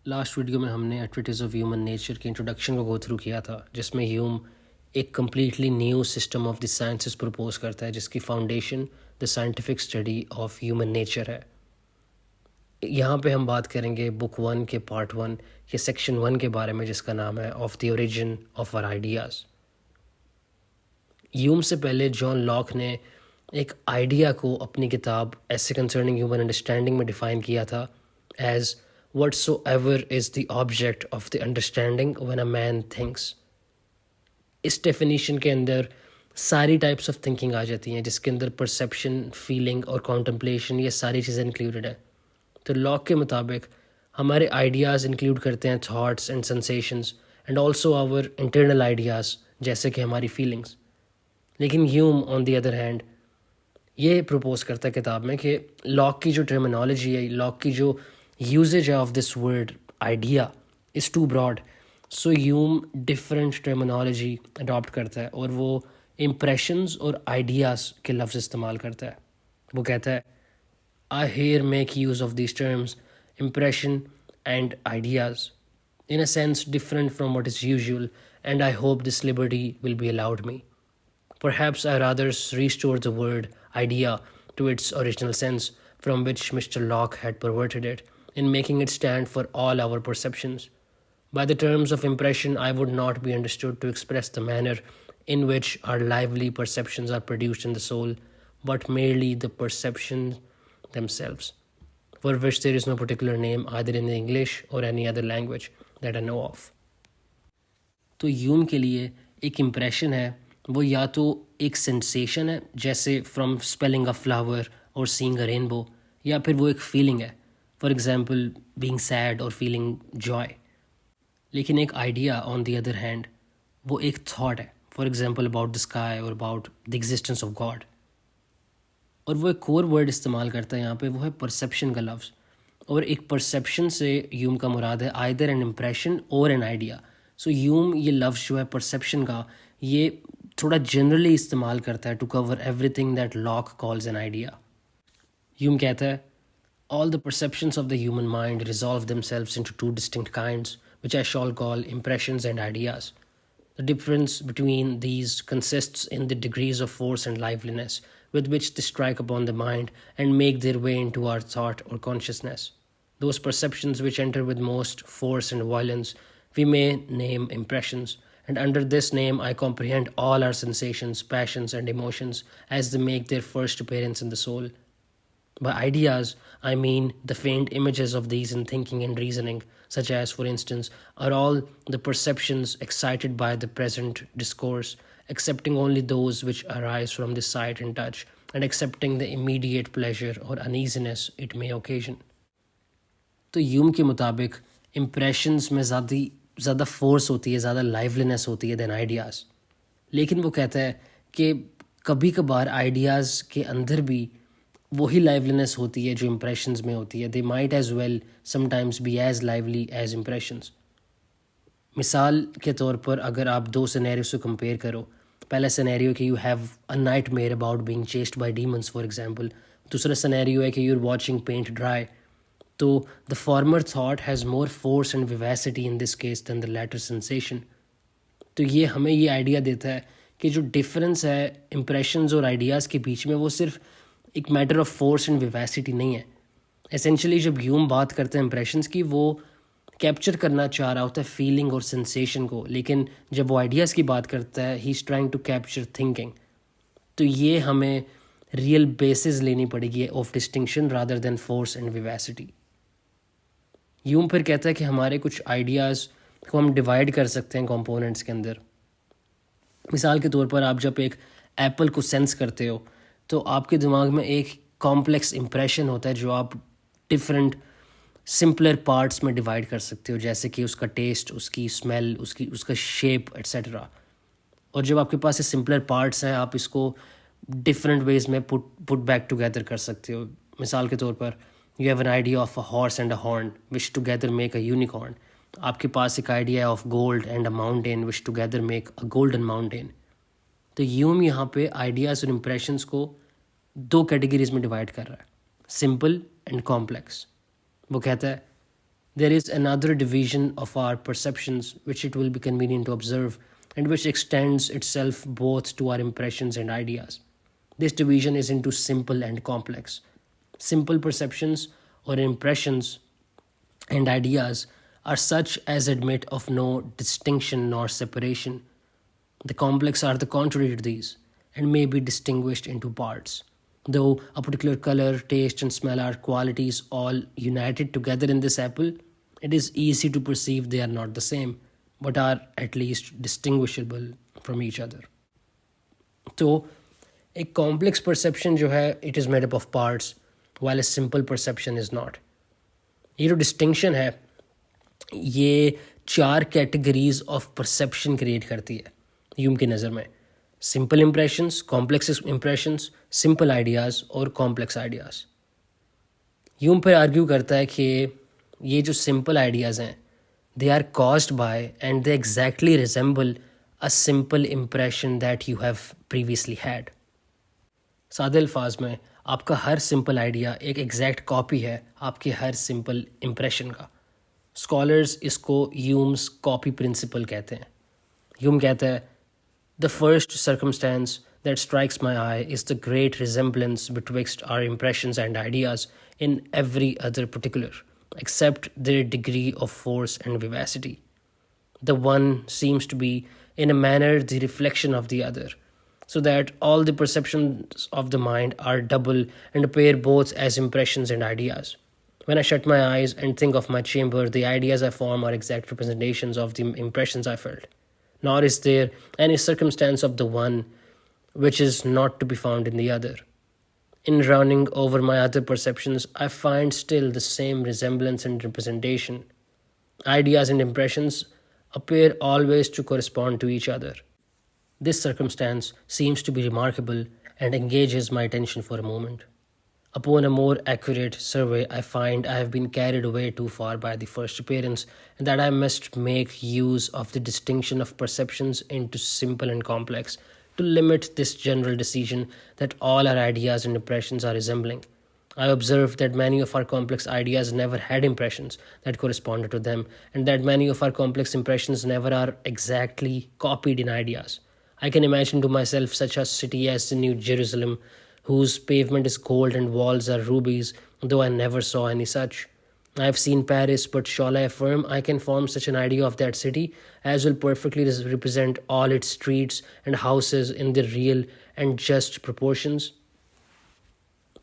Last video में हमने treatise of human nature की इंट्रोडक्शन को गो थ्रू किया था, जिसमें ह्यूम एक completely new system of the sciences propose करता है, जिसकी foundation the scientific study of human nature है। यहाँ पे हम बात करेंगे बुक 1 के पार्ट 1 के सेक्शन 1 के बारे में, जिसका नाम है of the origin of our ideas. Hume से पहले जॉन लॉक ने एक आइडिया को अपनी किताब ऐसे कंसर्निंग ह्यूमन अंडरस्टैंडिंग में डिफ़ाइन किया था as whatsoever is the object of the understanding when a man thinks। इस डेफिनेशन के अंदर सारी टाइप्स ऑफ थिंकिंग आ जाती हैं, जिसके अंदर परसेप्शन, फीलिंग और कॉन्टम्पलेशन, ये सारी चीज़ें इंक्लूडेड है। तो लॉक के मुताबिक हमारे आइडियाज़ इंक्लूड करते हैं thoughts and sensations and also our internal ideas, जैसे कि हमारी फीलिंग्स। लेकिन Hume on the other hand ये प्रपोज करता है किताब में कि लॉक की जो टर्मिनोलॉजी है, लॉक की जो uses of this word idea is too broad. So Hume different terminology adopt करता है और वो इम्प्रेशंस और आइडियाज़ के लफ्ज़ इस्तेमाल करता है। वो कहता है, I here make use of this terms impression and ideas in a sense different from what is usual, and I hope this liberty will be allowed me. Perhaps I rather restore the word idea to its original sense from which Mr. Locke had perverted it, in making it stand for all our perceptions. By the terms of impression, I would not be understood to express the manner in which our lively perceptions are produced in the soul, but merely the perceptions themselves, for which there is no particular name either in the English or any other language that I know of. तो Hume के लिए एक impression है, वो या तो एक sensation है, जैसे फ्रॉम स्पेलिंग अ फ्लावर और सीइंग अ रेनबो, या फिर वो एक फीलिंग है, फॉर एग्जांपल बीइंग सैड और फीलिंग जॉय। लेकिन एक idea on the other hand वो एक थॉट है, for example about the sky और about the existence of God. और वो एक कोर वर्ड इस्तेमाल करता है यहाँ पे, वो है परसेप्शन का लफ्ज़। और एक परसेप्शन से ह्यूम का मुराद है आइदर एन इम्प्रेशन और एन आइडिया। सो ह्यूम ये लफ्ज़ जो है परसेप्शन का, ये थोड़ा जनरली इस्तेमाल करता है to cover everything that Locke calls an idea. Hume कहता है, all the perceptions of the human mind resolve themselves into two distinct kinds which I shall call impressions and ideas. The difference between these consists in the degrees of force and liveliness with which they strike upon the mind and make their way into our thought or consciousness. Those perceptions which enter with most force and violence we may name impressions, and under this name I comprehend all our sensations, passions, and emotions as they make their first appearance in the soul. By ideas, I mean the faint images of these in thinking and reasoning, such as, for instance, are all the perceptions excited by the present discourse, excepting only those which arise from the sight and touch, and excepting the immediate pleasure or uneasiness it may occasion. तो Hume के मुताबिक impressions में ज़्यादा force होती है, ज़्यादा liveliness होती है दैन आइडियाज़। लेकिन वो कहता है कि कभी कभार आइडियाज़ के अंदर भी वही लाइवलीनेस होती है जो इम्प्रेशंस में होती है। They might as well sometimes be as lively as impressions. मिसाल के तौर पर अगर आप दो सिनेरियो से कंपेयर करो, पहला सिनेरियो कि you have a nightmare about being chased by demons for example, दूसरा सिनेरियो है कि you are watching paint dry. तो the former thought has more force and vivacity in this case than the latter sensation. तो ये हमें ये idea देता है कि जो डिफरेंस है इम्प्रेशंस और आइडियाज़ के बीच में, वो सिर्फ एक मैटर ऑफ फोर्स एंड विवेसिटी नहीं है। एसेंशली जब ह्यूम बात करते हैं इम्प्रेशंस की, वो कैप्चर करना चाह रहा होता है फीलिंग और सेंसेशन को, लेकिन जब वो आइडियाज़ की बात करता है, he is trying to capture thinking. तो ये हमें रियल बेसिस लेनी पड़ेगी of distinction rather than force and vivacity. Hume फिर कहता है कि हमारे कुछ आइडियाज़ को हम डिवाइड कर सकते हैं कंपोनेंट्स के अंदर। मिसाल के तौर पर आप जब एक एप्पल को सेंस करते हो, तो आपके दिमाग में एक कॉम्प्लेक्स इम्प्रेशन होता है जो आप डिफरेंट सिंपलर पार्ट्स में डिवाइड कर सकते हो, जैसे कि उसका टेस्ट, उसकी स्मेल, उसका शेप एट्सेट्रा। और जब आपके पास ये सिंपलर पार्ट्स हैं, आप इसको डिफरेंट वेज में पुट बैक टुगेदर कर सकते हो। मिसाल के तौर पर you have an idea of a horse and a horn which together make a unicorn. आपके पास एक आइडिया है of gold and a mountain which together make a golden mountain. तो ह्यूम यहाँ पे आइडियाज़ और इम्प्रेशंस को दो कैटेगरीज में डिवाइड कर रहा है, सिंपल एंड कॉम्प्लेक्स। वो कहता है There is another division of our perceptions which it will be convenient to observe and which extends itself both to our impressions and ideas. This division is into simple and complex. Simple perceptions or impressions and ideas are such as admit of no distinction nor separation. The complex are the contrary to these and may be distinguished into parts. Though a particular color, taste, and smell are qualities all united together in this apple, it is easy to perceive they are not the same, but are at least distinguishable from each other. तो एक complex perception जो है it is made up of parts while a simple perception is not. ये जो distinction है ये 4 categories of perception create करती है ह्यूम की नज़र में. Simple impressions, complex impressions, simple ideas और कॉम्प्लेक्स आइडियाज़. ह्यूम पर आर्ग्यू करता है कि ये जो सिंपल आइडियाज़ हैं they are caused by and they exactly resemble a simple impression that you have previously had. सादे अल्फाज में आपका हर सिंपल आइडिया एक एग्जैक्ट कॉपी है आपके हर सिंपल इम्प्रेशन का. स्कॉलर्स इसको ह्यूम्स कॉपी प्रिंसिपल कहते हैं. ह्यूम कहता है the first circumstance that strikes my eye is the great resemblance betwixt our impressions and ideas in every other particular, except their degree of force and vivacity. The one seems to be, in a manner, the reflection of the other, so that all the perceptions of the mind are double and appear both as impressions and ideas. When I shut my eyes and think of my chamber, the ideas I form are exact representations of the impressions I felt. Nor is there any circumstance of the one which is not to be found in the other. In running over my other perceptions, I find still the same resemblance and representation. Ideas and impressions appear always to correspond to each other. This circumstance seems to be remarkable and engages my attention for a moment. Upon a more accurate survey, I find I have been carried away too far by the first appearance, and that I must make use of the distinction of perceptions into simple and complex, to limit this general decision that all our ideas and impressions are resembling. I observe that many of our complex ideas never had impressions that corresponded to them, and that many of our complex impressions never are exactly copied in ideas. I can imagine to myself such a city as the New Jerusalem, whose pavement is gold and walls are rubies, though I never saw any such. I have seen Paris, but shall I affirm I can form such an idea of that city as will perfectly represent all its streets and houses in their real and just proportions?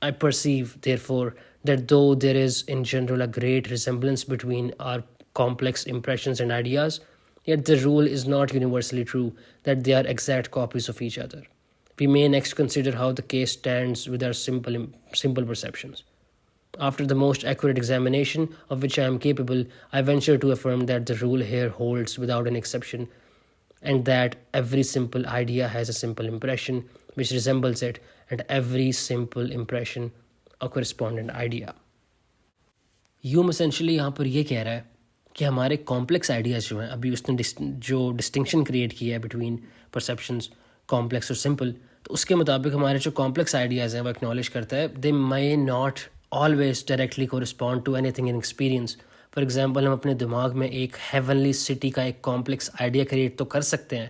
I perceive, therefore, that though there is in general a great resemblance between our complex impressions and ideas, yet the rule is not universally true that they are exact copies of each other. We may next consider how the case stands with our simple perceptions. After the most accurate examination of which I am capable, I venture to affirm that the rule here holds without an exception, and that every simple idea has a simple impression which resembles it, and every simple impression a correspondent idea. Hume essentially यहाँ पर ये कह रहा है कि हमारे complex ideas जो हैं, अभी उसने जो डिस्टिंक्शन क्रिएट किया है बिटवीन परसेप्शंस कॉम्प्लेक्स और सिंपल, तो उसके मुताबिक हमारे जो कॉम्प्लेक्स आइडियाज़ हैं वो एक्नॉलेज करता है they may not always directly correspond to anything in experience. For example, हम अपने दिमाग में एक heavenly city का एक complex idea create तो कर सकते हैं,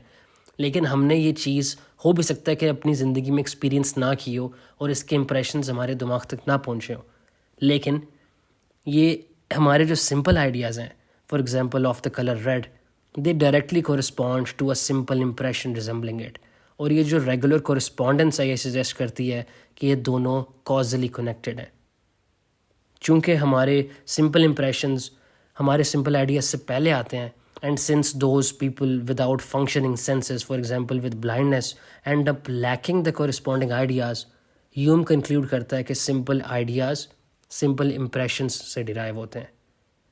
लेकिन हमने ये चीज़ हो भी सकता है कि अपनी ज़िंदगी में एक्सपीरियंस ना की हो और इसके impressions हमारे दिमाग तक ना पहुँचे हो. लेकिन ये हमारे जो simple ideas हैं, for example of the color red, they directly correspond to a simple impression resembling it. और ये जो regular correspondence है ये suggest करती है कि ये दोनों causally connected हैं. चूँकि हमारे सिंपल इम्प्रेशंस हमारे सिंपल आइडियाज़ से पहले आते हैं, and since those people without functioning senses, for example with blindness, and up lacking the corresponding ideas, Hume conclude करता है कि सिंपल आइडियाज़ सिंपल इम्प्रेशंस से डिराइव होते हैं.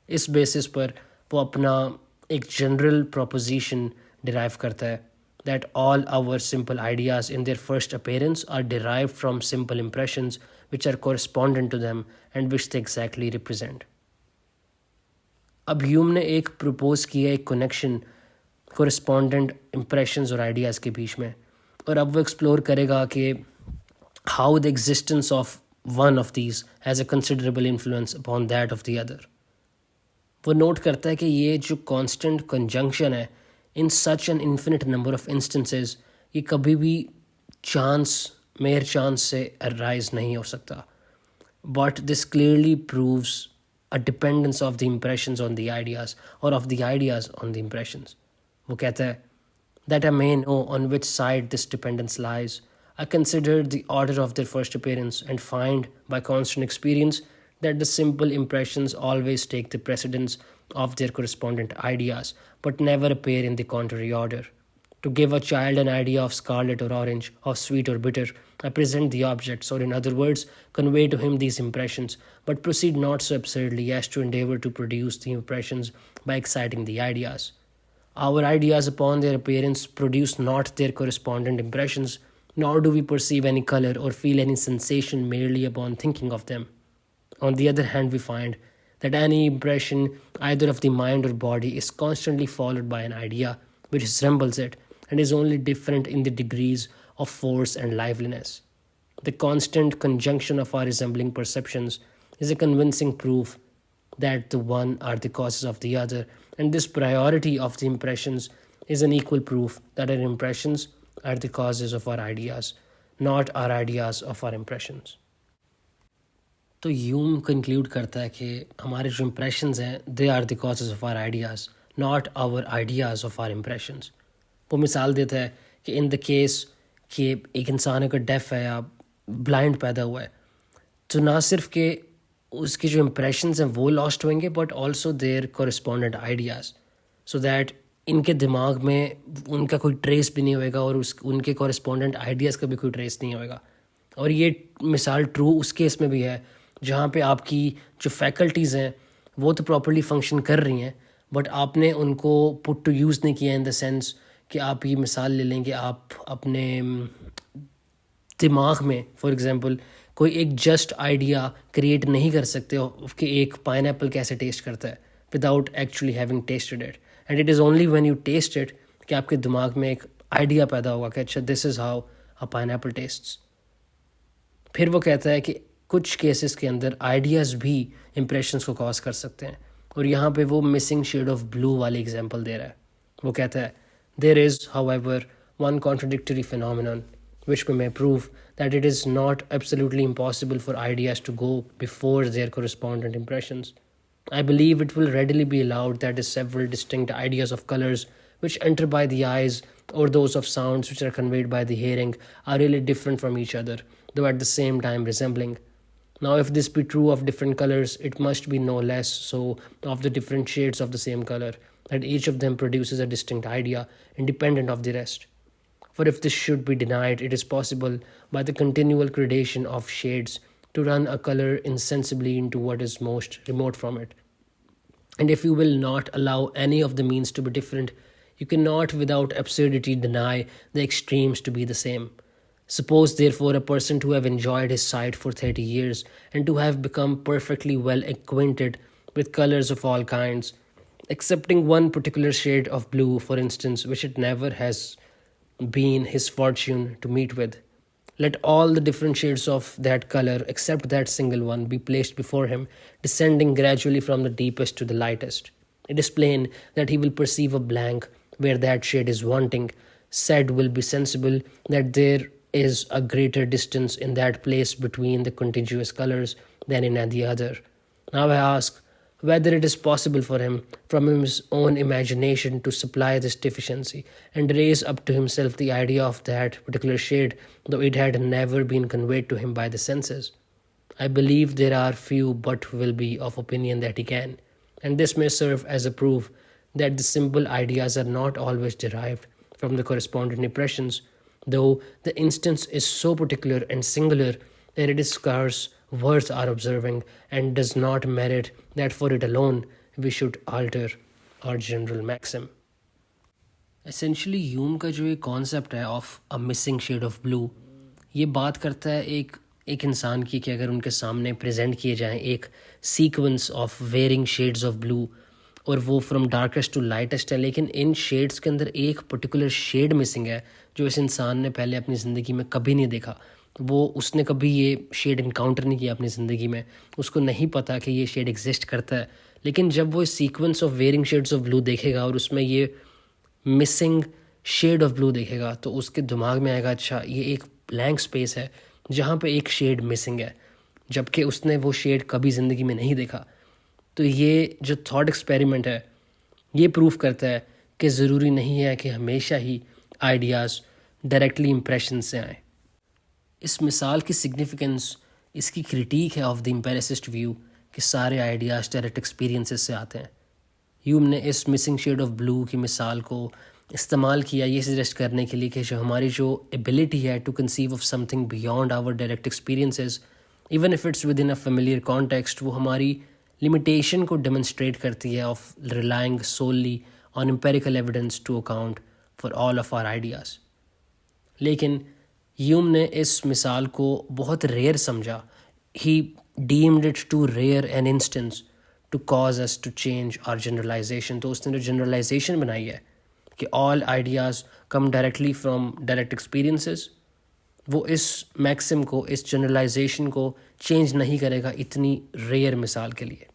इस बेसिस पर वो अपना एक जनरल प्रोपोजिशन डिराइव करता है that all our simple ideas in their first appearance are derived from simple impressions which are correspondent to them and which they exactly represent. अब ह्यूम ने एक प्रपोज किया एक कनेक्शन correspondent impressions और ideas के बीच में, और अब वो एक्सप्लोर करेगा कि how the existence of one of these has a considerable influence upon that of the other. वो नोट करता है कि ये जो कांस्टेंट कंजंक्शन है in such an infinite number of instances, ये कभी भी मेयर चांस से अराइज नहीं हो सकता. But this clearly proves a dependence of the impressions on the ideas or of the ideas on the impressions. वो कहता है that I may know on which side this dependence lies. I considered the order of their first appearance and find by constant experience that the simple impressions always take the precedence of their correspondent ideas but never appear in the contrary order. To give a child an idea of scarlet or orange, of sweet or bitter, I present the objects, or in other words, convey to him these impressions, but proceed not so absurdly as to endeavor to produce the impressions by exciting the ideas. Our ideas upon their appearance produce not their correspondent impressions, nor do we perceive any color or feel any sensation merely upon thinking of them. On the other hand, we find that any impression, either of the mind or body, is constantly followed by an idea which resembles it and is only different in the degrees of force and liveliness. The constant conjunction of our resembling perceptions is a convincing proof that the one are the causes of the other, and this priority of the impressions is an equal proof that our impressions are the causes of our ideas, not our ideas of our impressions. तो Hume conclude करता है कि हमारे जो impressions हैं they are the causes of our ideas, not our ideas of our impressions. वो मिसाल देता है कि इन द केस कि एक इंसान अगर डेफ है या ब्लाइंड पैदा हुआ है तो ना सिर्फ कि उसके जो इम्प्रेशंस हैं वो लॉस्ट होंगे but also their correspondent ideas, so that इनके दिमाग में उनका कोई ट्रेस भी नहीं होएगा और उनके कॉरस्पॉन्डेंट आइडियाज़ का भी कोई ट्रेस नहीं होएगा. और ये मिसाल ट्रू उस केस में भी है जहाँ पे आपकी जो फैकल्टीज़ हैं वो तो प्रॉपर्ली फंक्शन कर रही हैं बट आपने उनको पुट टू यूज़ नहीं किया इन द सेंस कि आप ये मिसाल ले लेंगे, आप अपने दिमाग में फॉर एग्जांपल कोई एक जस्ट आइडिया क्रिएट नहीं कर सकते हो कि एक पाइनएप्पल कैसे टेस्ट करता है without actually having tasted it, and it is only when you taste it कि आपके दिमाग में एक आइडिया पैदा होगा कि अच्छा this is how a pineapple tests. फिर वो कहता है कि कुछ केसेस के अंदर आइडियाज़ भी इम्प्रेशंस को कॉज कर सकते हैं, और यहाँ पे वो मिसिंग शेड ऑफ ब्लू वाली एग्जांपल दे रहा है. वो कहता है there is however one contradictory phenomenon which we may prove that it is not absolutely impossible for ideas to go before their correspondent impressions. I believe it will readily be allowed that the several distinct ideas of colors which enter by the eyes or those of sounds which are conveyed by the hearing are really different from each other, though at the same time resembling. Now, if this be true of different colors, it must be no less so of the different shades of the same color, that each of them produces a distinct idea independent of the rest. For if this should be denied, it is possible, by the continual gradation of shades, to run a color insensibly into what is most remote from it. And if you will not allow any of the means to be different, you cannot without absurdity deny the extremes to be the same. Suppose therefore a person to have enjoyed his sight for 30 years, and to have become perfectly well acquainted with colors of all kinds, excepting one particular shade of blue, for instance, which it never has been his fortune to meet with. Let all the different shades of that color, except that single one, be placed before him, descending gradually from the deepest to the lightest. It is plain that he will perceive a blank where that shade is wanting. Said will be sensible that there is a greater distance in that place between the contiguous colors than in the other. Now I ask whether it is possible for him, from his own imagination, to supply this deficiency, and raise up to himself the idea of that particular shade, though it had never been conveyed to him by the senses. I believe there are few but will be of opinion that he can, and this may serve as a proof that the simple ideas are not always derived from the correspondent impressions, though the instance is so particular and singular that it is scarce worth our observing, and does not merit that for it alone we should alter our general maxim. Essentially, Hume का जो ये concept है of a missing shade of blue, ये बात करता है एक इंसान की कि अगर उनके सामने प्रेजेंट किए जाएं एक sequence of varying shades of blue, और वो फ्रॉम डार्केस्ट टू लाइटेस्ट है, लेकिन इन शेड्स के अंदर एक पर्टिकुलर शेड मिसिंग है जो इस इंसान ने पहले अपनी ज़िंदगी में कभी नहीं देखा. उसने कभी ये शेड इनकाउंटर नहीं किया अपनी ज़िंदगी में, उसको नहीं पता कि ये शेड एग्जिस्ट करता है, लेकिन जब वो sequence of varying shades of blue देखेगा और उसमें ये मिसिंग शेड ऑफ ब्लू देखेगा तो उसके दिमाग में आएगा अच्छा ये एक ब्लैंक स्पेस है जहाँ पे एक शेड मिसिंग है, जबकि उसने वो शेड कभी ज़िंदगी में नहीं देखा। तो ये जो थॉट एक्सपेरिमेंट है ये प्रूव करता है कि ज़रूरी नहीं है कि हमेशा ही आइडियाज़ डायरेक्टली इम्प्रेशन से आएँ। इस मिसाल की सिग्निफिकेंस इसकी क्रिटिक है ऑफ द एम्पिरिसिस्ट व्यू कि सारे आइडियाज़ डायरेक्ट एक्सपीरियंसेस से आते हैं। ह्यूम ने इस मिसिंग शेड ऑफ ब्लू की मिसाल को इस्तेमाल किया ये सजेस्ट करने के लिए कि जो हमारी जो एबिलिटी है to conceive of something beyond our direct experiences even if it's within a familiar context, वो हमारी लिमिटेशन को डेमोन्स्ट्रेट करती है of relying solely on empirical evidence to account for all of our ideas. लेकिन Hume ने इस मिसाल को बहुत रेयर समझा। He deemed it too rare an instance to cause us to change our generalisation. तो उसने जो जनरलाइजेशन बनाई है कि all ideas come directly from direct experiences, वो इस मैक्सिम को, इस जनरलाइजेशन को चेंज नहीं करेगा इतनी रेयर मिसाल के लिए।